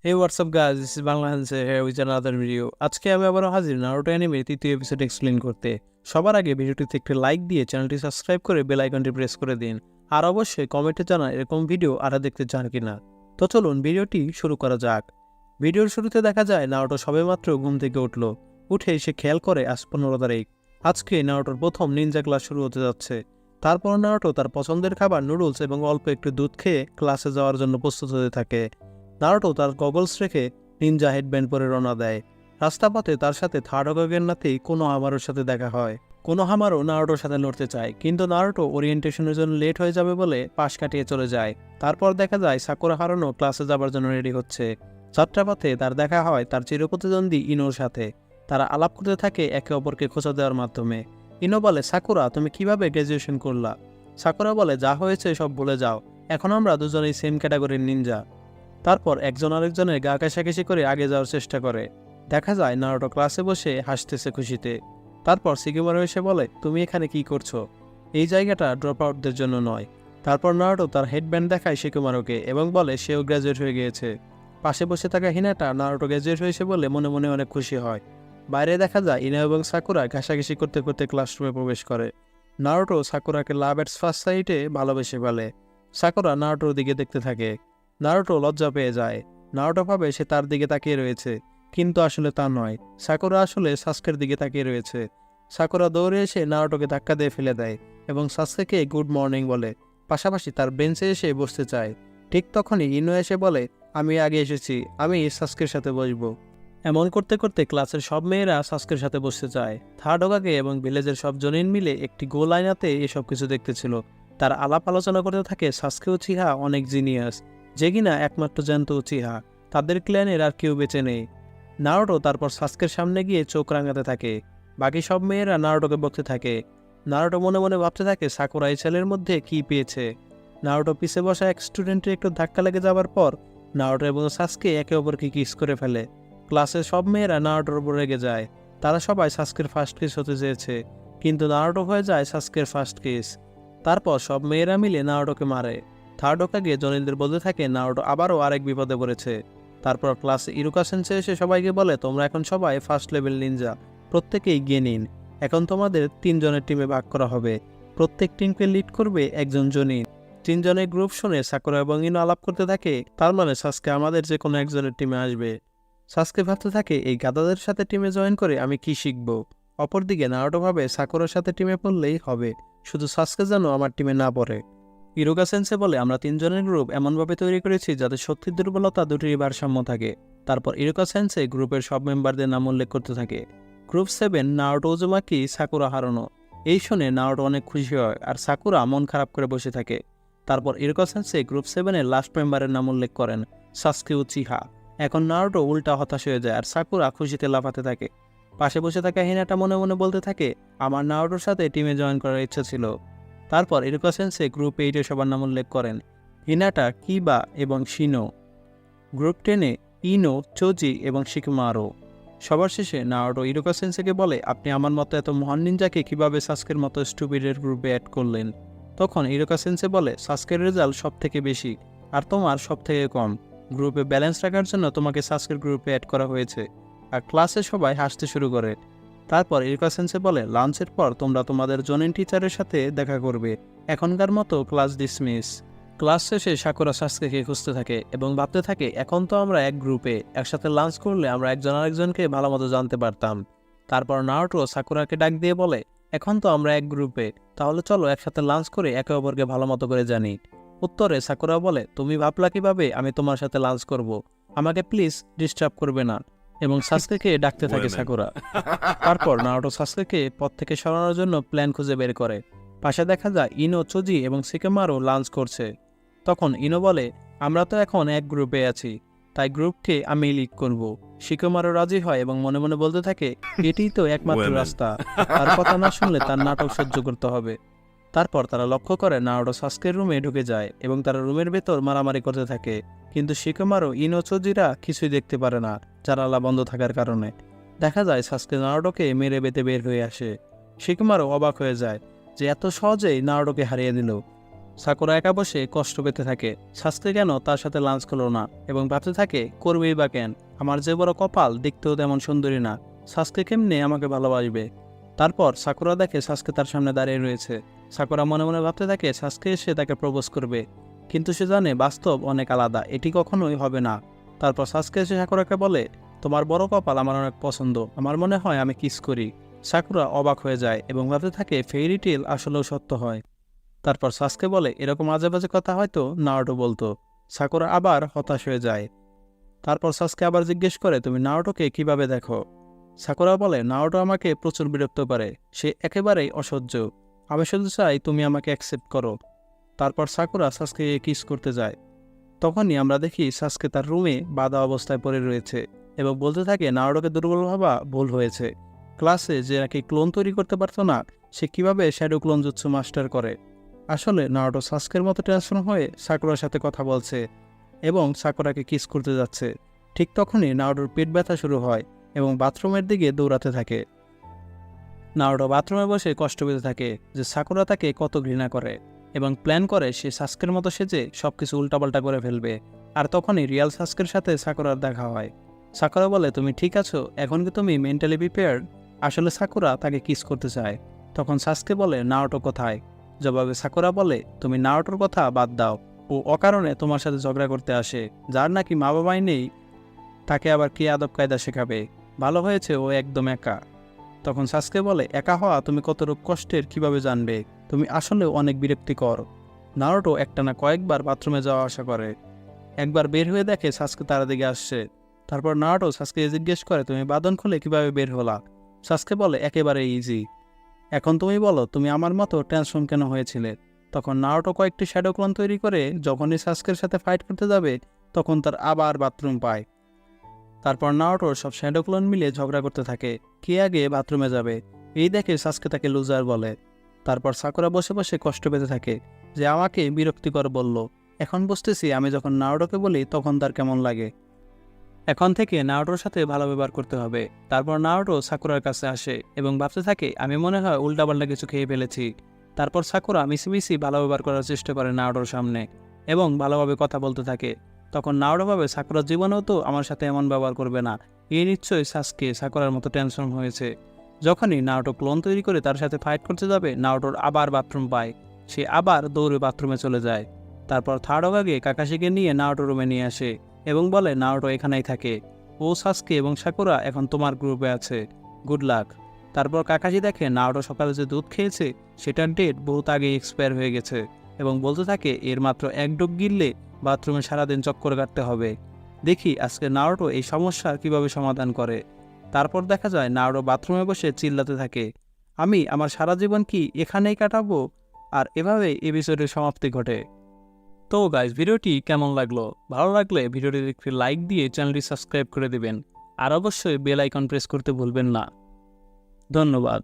Hey, what's up guys? This is Bangla Hanse here with another video. আজকে আমি আবারও হাজির নারুটো অ্যানিমের তৃতীয় এপিসোড এক্সপ্লেইন করতে। সবার আগে ভিডিওটিতে একটি লাইক দিয়ে চ্যানেলটি সাবস্ক্রাইব করে বেল আইকনটি প্রেস করে দিন। আর অবশ্যই কমেন্টে জানান এরকম ভিডিও আরও দেখতে চান কিনা। তো চলুন ভিডিওটি শুরু করা যাক। ভিডিওর শুরুতে দেখা যায় নারুটো সবেমাত্র ঘুম থেকে উঠল। উঠে সে খেয়াল করে আজ 15 তারিখ। আজকে নারুটোর প্রথম নিনজা ক্লাস শুরু হতে যাচ্ছে। তারপর নারুটো তার পছন্দের খাবার নুডলস এবং অল্প একটু দুধ খেয়ে ক্লাসে যাওয়ার জন্য প্রস্তুত হতে থাকে। নারুটো তার গগলস রেখে নিনজা হেডব্যান্ড পরে রওনা দেয়। রাস্তাপথে তার সাথে থার্ড হোকাগের নাতি কোনোহামারুর সাথে দেখা হয়। কোনোহামারু নারুটোর সাথে লড়তে চায়, কিন্তু নারুটো ওরিয়েন্টেশনের জন্য লেট হয়ে যাবে বলে পাশ কাটিয়ে চলে যায়। তারপর দেখা যায় সাকুরা হারানো ক্লাসে যাবার জন্য রেডি হচ্ছে। যাত্রাপথে তার দেখা হয় তার চিরপ্রতিদ্বন্দ্বী ইনোর সাথে। তারা আলাপ করতে থাকে একে অপরকে খোঁচা দেওয়ার মাধ্যমে। ইনো বলে, সাকুরা, তুমি কিভাবে গ্র্যাজুয়েশন করলা? সাকুরা বলে, যা হয়েছে সব ভুলে যাও, এখন আমরা দুজনেই সেম ক্যাটাগরির নিনজা। তারপর একজন আরেকজনের গা ঘেঁষাঘেঁষি করে আগে যাওয়ার চেষ্টা করে। দেখা যায় নারুটো ক্লাসে বসে হাসতেছে খুশিতে। তারপর শিকিমারু এসে বলে, তুমি এখানে কি করছো? এই জায়গাটা ড্রপ আউটদের জন্য নয়। তারপর নারুটো তার হেডব্যান্ড দেখায় শিকিমারুকে এবং বলে সেও গ্র্যাজুয়েট হয়ে গিয়েছে। পাশে বসে থাকা হিনাটা নারুটো গ্র্যাজুয়েট হয়েছে বলে মনে মনে অনেক খুশি হয়। বাইরে দেখা যায় ইনা এবং সাকুরা ঘাসাঘাসি করতে করতে ক্লাসরুমে প্রবেশ করে। নারুটো সাকুরাকে লাভ এট ফার্স্ট সাইটে ভালোবেসে ফেলে। সাকুরা নারুটোর দিকে দেখতে থাকে। নারুটো লজ্জা পেয়ে যায়। নারুটো ভাবে সে তার দিকে তাকিয়ে রয়েছে, কিন্তু আসলে তা নয়। সাকুরা আসলে সাসকের দিকে তাকিয়ে রয়েছে। সাকুরা দৌড়ে এসে নারুটোকে ধাক্কা দিয়ে ফেলে দেয় এবং সাসকেকে গুড মর্নিং বলে। পাশাপাশি তার বেঞ্চে এসে বসতে চায়। ঠিক তখনই ইনো এসে বলে, আমি আগে এসেছি, আমি সাসকের সাথে বসবো। এমন করতে করতে ক্লাসের সব মেয়েরা সাসকের সাথে বসতে চায়। থার্ড হোকাগে এবং ভিলেজের সব জনিন মিলে একটি গোল আয়নাতে এসব কিছু দেখতেছিল। তার আলাপ আলোচনা করতে থাকে সাসকে উচিহা অনেক জিনিয়াস, যে কিনা একমাত্র জ্যান্ত উচিহা। তাদের ক্ল্যানের আর কেউ বেঁচে নেই। নারুটো তারপর সাসকের সামনে গিয়ে চোখ রাঙাতে থাকে। বাকি সব মেয়েরা নারুটোকে বকতে থাকে। নারুটো মনে মনে ভাবতে থাকে সাকুরা এই ছেলের মধ্যে কি পেয়েছে। নারুটো পিছে বসা এক স্টুডেন্টের একটু ধাক্কা লেগে যাওয়ার পর নারুটো এবং সাসকে একে অপরকে কিস করে ফেলে। ক্লাসের সব মেয়েরা নারুটোর উপর রেগে যায়। তারা সবাই সাসকের ফার্স্ট কিস হতে চেয়েছে, কিন্তু নারুটো হয়ে যায় সাসকের ফার্স্ট কিস। তারপর সব মেয়েরা মিলে নারুটোকে মারে। থার্ড হোকাগে জনিনদের বলতে থাকে নারুটো আবারও আরেক বিপদে পড়েছে। তারপর ক্লাসে ইরুকা সেন্সে এসে সবাইকে বলে, তোমরা এখন সবাই ফার্স্ট লেভেল নিনজা, প্রত্যেকেই গিয়ে নিন। এখন তোমাদের 3 জনের টিমে ভাগ করা হবে। প্রত্যেক টিমকে লিড করবে একজন জনিন। 3 জনের গ্রুপ শুনে সাকুরা এবং ইনো আলাপ করতে থাকে, তার মানে সাসকে আমাদের যে কোনো একজনের টিমে আসবে। সাসকে ভাবতে থাকে, এই গাদাদের সাথে টিমে জয়েন করে আমি কি শিখব। অপরদিকে নারুটো ভাবে সাকুরার সাথে টিমে পড়লেই হবে, শুধু সাসকে যেন আমার টিমে না পড়ে। ইরুকা সেন্সে বলে, আমরা 3 জনের গ্রুপ এমনভাবে তৈরি করেছি যাতে শক্তির দুর্বলতা দুটির ভারসাম্য থাকে। তারপর ইরুকা সেন্সে গ্রুপের সব মেম্বারদের নাম উল্লেখ করতে থাকে। গ্রুপ 7 নারুটো, উজুমাকি, সাকুরা হারানো। এই শুনে নারুটো অনেক খুশি হয় আর সাকুরা মন খারাপ করে বসে থাকে। তারপর ইরুকা সেন্সে গ্রুপ 7-এর লাস্ট মেম্বারের নাম উল্লেখ করেন, সাসকে উচিহা। এখন নারুটো উল্টা হতাশ হয়ে যায় আর সাকুরা খুশিতে লাফাতে থাকে। পাশে বসে থাকা হিনাটা মনে মনে বলতে থাকে, আমার নারুটোর সাথে টিমে জয়েন করার ইচ্ছা ছিল। তারপর ইরুকা সেন্সে গ্রুপ 8-এ সবার নাম উল্লেখ করেন, হিনাটা, কিবা এবং শিনো। গ্রুপ 10-এ ইনো, চোজি এবং শিকিমারু। সবার শেষে নারুটো ইরুকা সেন্সেকে বলে, আপনি আমার মতো এত মহান নিনজাকে কিভাবে সাসকের মতো স্টুপিডের গ্রুপে অ্যাড করলেন? তখন ইরুকা সেন্সে বলে, সাসকের রেজাল্ট সব থেকে বেশি আর তোমার সব থেকে কম। গ্রুপে ব্যালেন্স রাখার জন্য তোমাকে সাসকের গ্রুপে অ্যাড করা হয়েছে। আর ক্লাসে সবাই হাসতে শুরু করে। তারপর ইরুকা সেন্সে বলে, লাঞ্চের পর তোমরা তোমাদের জনিন টিচারের সাথে দেখা করবে। এখনকার মতো ক্লাস ডিসমিস। ক্লাস শেষে সাকুরা সাসকেকে খুঁজতে থাকে এবং ভাবতে থাকে, এখন তো আমরা এক গ্রুপে, একসাথে লাঞ্চ করলে আমরা একজন আরেকজনকে ভালো মতো জানতে পারতাম। তারপর নারুটো সাকুরাকে ডাক দিয়ে বলে, এখন তো আমরা এক গ্রুপে, তাহলে চলো একসাথে লাঞ্চ করে একে অপরকে ভালো মতো করে জানি। উত্তরে সাকুরা বলে, তুমি ভাবলা কিভাবে আমি তোমার সাথে লাঞ্চ করব? আমাকে প্লিজ ডিস্টার্ব করবে না। এবং সাসকেকে ডাকতে থাকে সাকুরা। তারপর নারুটো সাসকেকে পথ থেকে সরানোর জন্য প্ল্যান খুঁজে বের করে। পাশে দেখা যায় ইনো, চোজি এবং শিকিমারু লাঞ্চ করছে। তখন ইনো বলে, আমরা তো এখন এক গ্রুপে আছি, তাই গ্রুপকে আমি লিড করব। শিকিমারু রাজি হয় এবং মনে মনে বলতে থাকে, এটিই তো একমাত্র রাস্তা, তার কথা না শুনলে তার নাটক সহ্য করতে হবে। তারপর তারা লক্ষ্য করে নারুটো সাসকের রুমে ঢুকে যায় এবং তারা রুমের ভেতর মারামারি করতে থাকে, কিন্তু শিকিমারু, ইনো, চোজিরা কিছুই দেখতে পারে না জানালা বন্ধ থাকার কারণে। দেখা যায় সাসকে নারুটোকে মেরে বেতে বের হয়ে আসে। শিকিমারু অবাক হয়ে যায় যে এত সহজেই নারুটোকে হারিয়ে দিল। সাকুরা একা বসে কষ্ট পেতে থাকে সাসকে কেন তার সাথে লাঞ্চ করলো না এবং ভাবতে থাকে করবেই বা কেন, আমার যে বড় কপাল, দেখতেও তেমন সুন্দরী না, সাসকে কেমনে আমাকে ভালোবাসবে। তারপর সাকুরা দেখে সাসকে তার সামনে দাঁড়িয়ে রয়েছে। সাকুরা মনে মনে ভাবতে থাকে সাসকে এসে তাকে প্রপোজ করবে, কিন্তু সে জানে বাস্তব অনেক আলাদা, এটি কখনোই হবে না। তারপর সাসকে এসে সাকুরাকে বলে, তোমার বড় কপাল আমার অনেক পছন্দ, আমার মনে হয় আমি কিস করি। সাকুরা অবাক হয়ে যায় এবং ভাবতে থাকে ফেইরি টেল আসলেও সত্য হয়। তারপর সাসকে বলে, এরকম আজে বাজে কথা হয়তো নারুটো বলতো। সাকুরা আবার হতাশ হয়ে যায়। তারপর সাসকে আবার জিজ্ঞেস করে, তুমি নারুটোকে কিভাবে দেখো? সাকুরা বলে, নারুটো আমাকে প্রচুর বিরক্ত করে, সে একেবারেই অসহ্য, আমি শুধু চাই তুমি আমাকে অ্যাকসেপ্ট করো। তারপর সাকুরা সাসকে কিস করতে যায়। তখনই আমরা দেখি সাসকে তার রুমে বাঁধা অবস্থায় পড়ে রয়েছে এবং বলতে থাকে নারুটোকে দুর্বল ভাবা ভুল হয়েছে। ক্লাসে যে নাকি ক্লোন তৈরি করতে পারতো না, সে কিভাবে শ্যাডো ক্লোন জুৎসু মাস্টার করে। আসলে নারুটো সাসকের মতো ট্রান্সফর্ম হয়ে সাকুরার সাথে কথা বলছে এবং সাকুরাকে কিস করতে যাচ্ছে। ঠিক তখনই নারুটোর পেট ব্যথা শুরু হয় এবং বাথরুমের দিকে দৌড়াতে থাকে। নারুটো বাথরুমে বসে কষ্ট পেতে থাকে যে সাকুরা তাকে কত ঘৃণা করে এবং প্ল্যান করে সে সাসকের মতো সেজে সবকিছু উল্টাপাল্টা করে ফেলবে। আর তখনই রিয়াল সাসকের সাথে সাকুরার দেখা হয়। সাকুরা বলে, তুমি ঠিক আছো, এখন কি তুমি মেন্টালি প্রিপেয়ার্ড? আসলে সাকুরা তাকে কিস করতে চায়। তখন সাসকে বলে, নারুটো কোথায়? জবাবে সাকুরা বলে, তুমি নারুটোর কথা বাদ দাও, ও অকারণে তোমার সাথে ঝগড়া করতে আসে, যার নাকি মা বাবাই নেই, তাকে আবার কি আদব কায়দা শেখাবে, ভালো হয়েছে ও একদম একা। তখন সাসকে বলে, একা হওয়া তুমি কতটুকু কষ্টের কিভাবে জানবে, তুমি আসলে অনেক বিরক্তিকর। নারুটো একটানা কয়েকবার বাথরুমে যাওয়া আসা করে, একবার বের হয়ে দেখে সাসকে তার দিকে আসছে। তারপর নারুটো সাসকে জিজ্ঞেস করে, তুমি বাঁধন খুলে কিভাবে বের হলা? সাসকে বলে, একেবারে ইজি। এখন তুমি বলো, তুমি আমার মতো ট্রান্সফর্ম কেন হয়েছিলে? তখন নারুটো কয়েকটি শ্যাডো ক্লোন তৈরি করে যখনই সাসকের সাথে ফাইট করতে যাবে তখন তার আবার বাথরুম পায়। তারপর নারুটোর সব শ্যাডো ক্লোন মিলে ঝগড়া করতে থাকে কে আগে বাথরুমে যাবে। এই দেখে সাসকে তাকে লুজার বলে। তারপর সাকুরা বসে বসে কষ্ট পেতে থাকে যে আমাকে বিরক্তিকর বলল। এখন বুঝতেছি আমি যখন নারুটোকে বলি তখন তার কেমন লাগে। এখন থেকে নারুটোর সাথে ভালো ব্যবহার করতে হবে। তারপর নারুটো সাকুরার কাছে আসে এবং ভাবতে থাকে আমি মনে হয় উল্টাপাল্টা কিছু খেয়ে ফেলেছি। তারপর সাকুরা মিশিমিশি ভালো ব্যবহার করার চেষ্টা করে নারুটোর সামনে এবং ভালোভাবে কথা বলতে থাকে। তখন নারুটো ভাবে সাকুরার জীবনেও তো আমার সাথে এমন ব্যবহার করবে না, এই নিশ্চয়ই সাসকে সাকুরার মতো ট্রান্সফর্ম হয়েছে। যখনই নারুটো ক্লোন তৈরি করে তার সাথে ফাইট করতে যাবে নারুটোর আবার বাথরুম পায়, সে আবার দৌড়ে বাথরুমে চলে যায়। তারপর থার্ড হোকাগে কাকাশিকে নিয়ে নারুটো রুমে নিয়ে আসে এবং বলে নারুটো এখানেই থাকে, ও সাসকে এবং সাকুরা এখন তোমার গ্রুপে আছে, গুড লাক। তারপর কাকাশি দেখে নারুটো সকালে যে দুধ খেয়েছে সেটার ডেট বহুত আগেই এক্সপায়ার হয়ে গেছে এবং বলতে থাকে এর মাত্র এক ডোক গিললে বাথরুমে সারাদিন চক্কর কাটতে হবে। দেখি আজকে নারুটো এই সমস্যার কিভাবে সমাধান করে। তারপর দেখা যায় নারুটো বাথরুমে বসে চিল্লাতে থাকে, আমি আমার সারা জীবন কি এখানেই কাটাবো? আর এভাবেই এপিসোডের সমাপ্তি ঘটে। তো গাইজ, ভিডিওটি কেমন লাগলো? ভালো লাগলে ভিডিওটিতে একটি লাইক দিয়ে চ্যানেলটি সাবস্ক্রাইব করে দিবেন আর অবশ্যই বেল আইকন প্রেস করতে ভুলবেন না। ধন্যবাদ।